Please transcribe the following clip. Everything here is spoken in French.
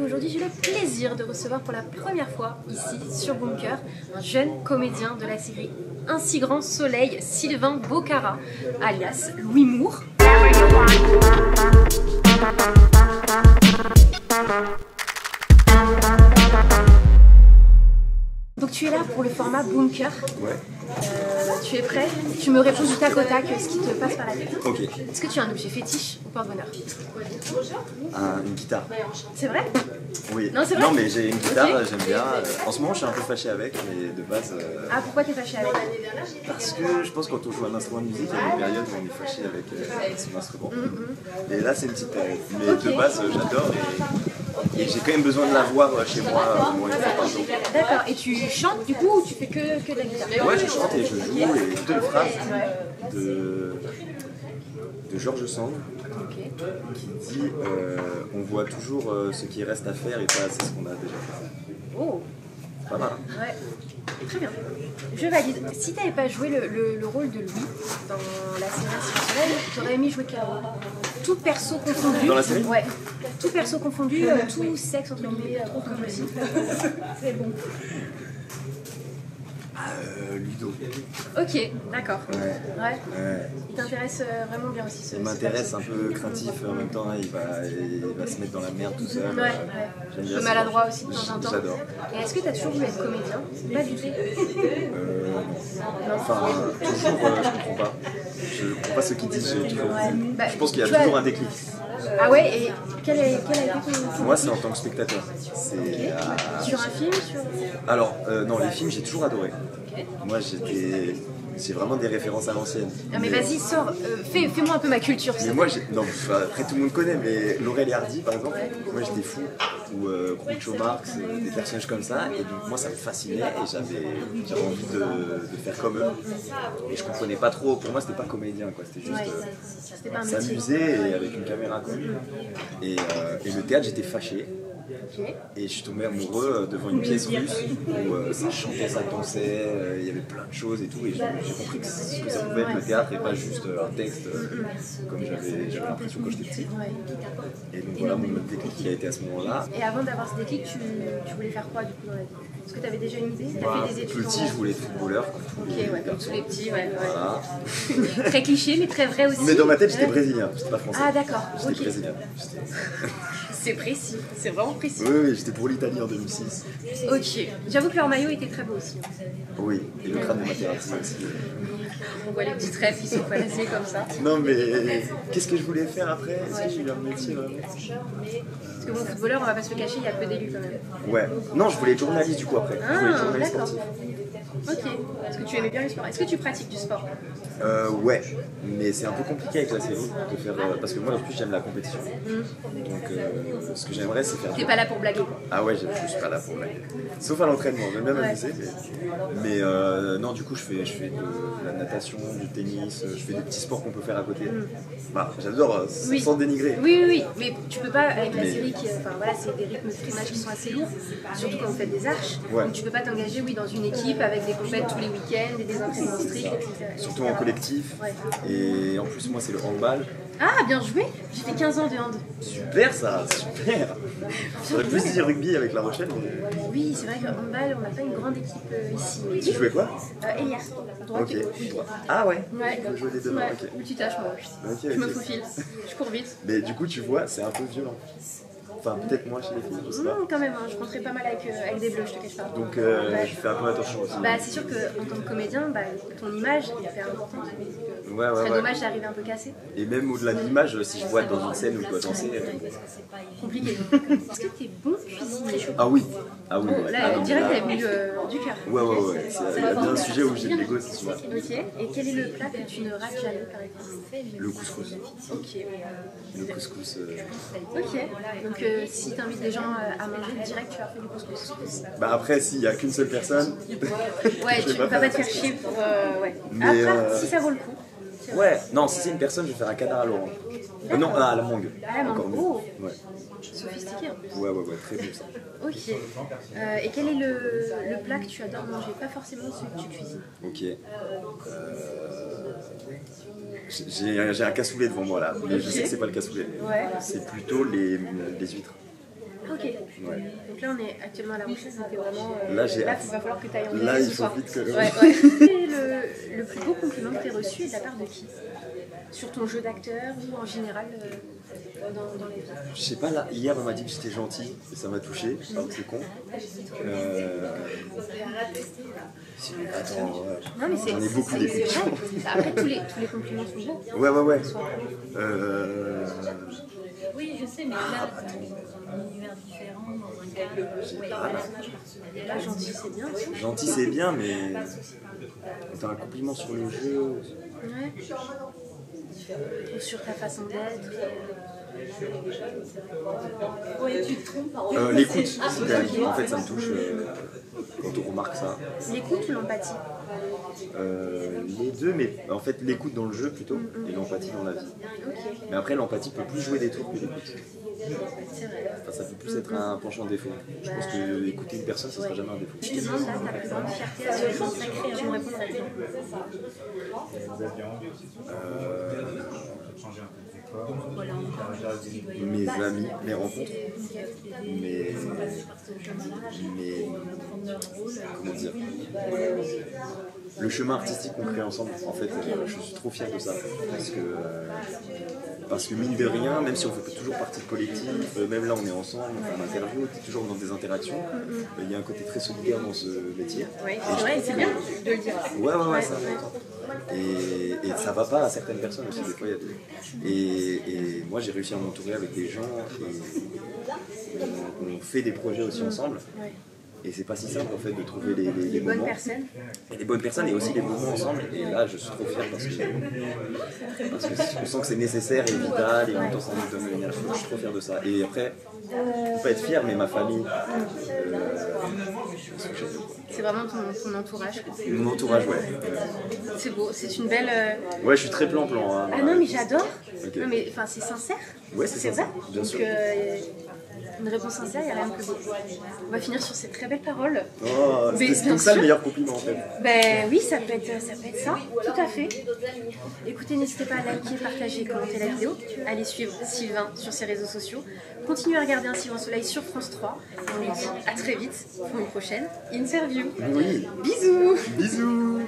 Aujourd'hui, j'ai le plaisir de recevoir pour la première fois ici sur Bunker un jeune comédien de la série Un si grand soleil, Sylvain Bocara, alias Louis Moore. Donc tu es là pour le format Bunker. Ouais. Tu es prêt? Tu me réponds du tac au tac ce qui te passe par la tête. Ok. Est-ce que tu as un objet fétiche ou porte-bonheur? Une guitare. C'est vrai? Oui. Non, c'est vrai? Non, mais j'ai une guitare, Ok. j'aime bien. En ce moment, je suis un peu fâché avec, mais de base. Ah, pourquoi t'es fâché avec? Parce que je pense que quand on joue un instrument de musique, il y a une période où on est fâché avec son instrument. Et là, c'est une petite période. Mais Ok. de base, j'adore et j'ai quand même besoin de l'avoir chez moi au moins une fois par jour. D'accord, et tu chantes du coup ou tu fais que de la guitare? Ouais, je chante et je joue et toutes les phrases de George Sand Ok. qui dit on voit toujours ce qui reste à faire et pas assez ce qu'on a déjà fait. Oh, Pas mal. ouais. Très bien. Je valide. Si t'avais pas joué le rôle de Louis dans la série Un si grand soleil, t'aurais aimé jouer quel rôle? Tout perso confondu. Dans la série? Ouais. Tout perso confondu, tout sexe entre guillemets, trop comme aussi. C'est bon. Ludo. Ok, d'accord. Ouais. Ouais. Ouais. Il t'intéresse vraiment bien aussi ce Il m'intéresse perso. un peu craintif en même temps, hein, il va se mettre dans la merde tout seul. Ouais, J'aime un bien peu ça. maladroit aussi de temps en temps. J'adore. Et est-ce que tu as toujours voulu être comédien? Pas du tout. Enfin, toujours, je comprends pas. Je comprends pas ce qu'ils disent, j'ai toujours voulu. Bah, Je pense qu'il y a tu as- toujours un déclic. Ah ouais, et quel a été ton Moi, c'est en tant que spectateur. C'est, sur un film sur... Alors, non, les films, j'ai toujours adoré. Ok. Moi, j'ai vraiment des références à l'ancienne. Ah mais vas-y, sors, fais-moi un peu ma culture. Mais moi, non, après tout le monde connaît, mais Laurel et Hardy par exemple, moi j'étais fou, ou Groucho Marx, des personnages comme ça, et donc moi ça me fascinait et j'avais envie de faire comme eux. Et je comprenais pas trop, pour moi c'était pas comédien, quoi, c'était juste Ouais, c'était pas un métier. s'amuser et avec une caméra quoi. Et le théâtre, j'étais fâché. Ok. Et je suis tombé amoureux devant une pièce russe où ça chantait, ça dansait, il y avait plein de choses et tout. Et j'ai compris que ce que ça pouvait être le théâtre et pas juste un texte comme j'avais l'impression quand j'étais petit. Ouais. Et donc voilà, mon déclic il a été à ce moment-là. Et avant d'avoir ce déclic, tu voulais faire quoi du coup dans la vie? Est-ce que tu avais déjà une idée? Tu as Moi, fait des études petit, je voulais être footballeur. Quoi. Ok, ouais, comme tous les petits, ouais. Voilà. Très cliché, mais très vrai aussi. Mais dans ma tête, j'étais Ouais. brésilien, j'étais pas français. Ah d'accord, J'étais ok. brésilien. C'est précis, c'est vraiment précis. Oui, j'étais pour l'Italie en 2006. Ok, j'avoue que leur maillot était très beau aussi. Oui, et le crâne de Materazzi aussi. On voit les petites rêves qui sont placées comme ça. Non, mais qu'est-ce que je voulais faire après? Est-ce que j'ai eu un métier vraiment? Parce que bon, footballeur, on va pas se le cacher, il y a peu d'élus quand même. Ouais. Non, je voulais être journaliste du coup après. Je voulais être Ah, journaliste d'accord. sportif. Ok, parce que tu aimais bien le sport. Est-ce que tu pratiques du sport? Ouais, mais c'est un peu compliqué avec la série de faire parce que moi en plus j'aime la compétition. Donc ce que j'aimerais c'est faire. T'es pas là pour blaguer quoi. Ah ouais, je suis pas là pour blaguer. Sauf à l'entraînement, j'aime bien m'amuser. Mais non, du coup je fais de la natation, du tennis, je fais des petits sports qu'on peut faire à côté. Bah, j'adore, Oui. sans dénigrer. Oui, mais tu peux pas, avec la Mais- série qui, enfin voilà, c'est des rythmes de streamage qui sont assez lourds, surtout quand vous faites des arches. Ouais. Donc tu peux pas t'engager, oui, dans une équipe avec des compètes tous les week-ends et des entraînements stricts, etc. Surtout en collectif. Ouais. Et en plus moi c'est le handball. Ah, bien joué. J'ai fait 15 ans de hand. Super ça, super. J'aurais plus dit rugby avec La Rochelle, mais. Oui, c'est vrai qu'en handball, on n'a pas une grande équipe ici. Tu jouais quoi? Elias, droite Ok. et gauche. Ah ouais. Ouais, Je jouais les deux mains, ouais. ok. Où tu tâches, moi. Ok, Je me ok. faufile, je cours vite. Mais du coup, tu vois, c'est un peu violent. Enfin, peut-être moins chez les filles, je sais pas. Quand même, hein, je rentrais pas mal avec des bleus, je te cache pas. Donc, Ouais. je fais un peu attention aussi. Bah, c'est sûr qu'en tant que comédien, bah, ton image est hyper importante. Ouais, Ce ouais, serait ouais. dommage d'arriver un peu cassé. Et même au-delà de l'image, si je vois être dans une scène où je dois danser. Compliqué. Est-ce que t'es bon cuisinier? Ah oui. Ah oui. Oh, ouais. là, Ah non, direct, mais elle a mis du cœur. Ouais. Il y a bien un sujet où j'ai de l'ego, c'est celui-là. Ok. Et quel est le plat que tu ne rates jamais, par exemple? Le couscous. Ok. Le couscous. Ok. Donc, si t'invites des gens à manger, direct, tu leur fais du couscous. Bah après, s'il y a qu'une seule personne. Ouais, je tu vais peux pas faire te faire chier pour. Ouais. Mais, Après, si ça vaut le coup. Ouais, non, si c'est une personne, je vais faire un canard à l'orange. Non, à la mangue. À la mangue. Encore mieux. Oh. Ouais. Sophistiqué en plus. Ouais, très bon ça. Ok. Et quel est le plat que tu adores manger? Pas forcément celui que tu cuisines. Ok. J'ai un cassoulet devant moi là, mais je sais que c'est pas le cassoulet. Ouais. C'est plutôt les huîtres. Ok. Ouais. Donc là, on est actuellement à La Rochelle, donc vraiment. Là, j'ai là, hâte. il va falloir que tu ailles en Là, ce il faut soir. vite que... Ouais, ouais. Et le plus beau compliment que tu as reçu est de la part de qui? Sur ton jeu d'acteur ou en général dans les vies? Je sais pas, là, hier on m'a dit que j'étais gentil et ça m'a touché, c'est con. Attends, ouais. Non, mais J'en ai beaucoup des c'est questions. vrai. Après, tous les compliments sont beaux. Ouais. Oui, je sais, mais là, dans un univers différent, dans un cadre. Là, gentil, c'est bien. Gentil c'est bien, mais t'as un compliment sur le jeu. Ouais. Ou sur ta façon d'être. Ouais, tu te trompes. L'écoute, c'est quand même, en fait ça me touche quand on remarque ça. L'écoute ou l'empathie? Les deux, mais en fait l'écoute dans le jeu plutôt, et l'empathie dans la vie. Ok, Mais après l'empathie peut plus jouer des tours que l'écoute. c'est vrai. Enfin, ça peut plus être un penchant défaut. Je pense que écouter une personne, ça sera jamais un défaut. Je te demande là ta plus grande fierté à ce jour. Tu me réponds maintenant. Voilà, encore. Mes amis, mes rencontres, mes comment dire, le chemin artistique qu'on crée ensemble. En fait, je suis trop fier de ça parce que mine de rien, même si on fait toujours partie de collectif, même là on est ensemble, on fait une interview, on est toujours dans des interactions, il y a un côté très solidaire dans ce métier. Oui, c'est vrai, c'est bien de le dire. Ouais, c'est important. Et ça va pas à certaines personnes aussi, des fois il y a et moi j'ai réussi à m'entourer avec des gens et on fait des projets aussi ensemble. Ouais. Et c'est pas si simple en fait de trouver les Bonne moments. personne. Et les bonnes personnes et aussi les moments ensemble. Et là je suis trop fier parce que on sent que c'est nécessaire et vital et en même temps ça nous donne de l'énergie. Je suis trop fier de ça. Et après, je peux pas être fier, mais ma famille, C'est vraiment ton entourage. mon entourage, ouais. C'est beau, c'est une belle. Ouais, je suis très plan-plan. Hein. Ah non, mais j'adore. Ok. Non, mais enfin, c'est sincère. Ouais, c'est vrai. sincère, bien Donc, sûr. une réponse sincère, il n'y a rien de plus beau. On va finir sur ces très belles paroles. Oh, Mais c'était bien ça le sûr. meilleur compliment en fait. Ben oui, ça peut être ça, tout à fait. Écoutez, n'hésitez pas à liker, partager, commenter la vidéo. Allez suivre Sylvain sur ses réseaux sociaux. Continuez à regarder Un si grand soleil sur France 3. On vous dit à très vite pour une prochaine interview. Oui. Bisous. Bisous.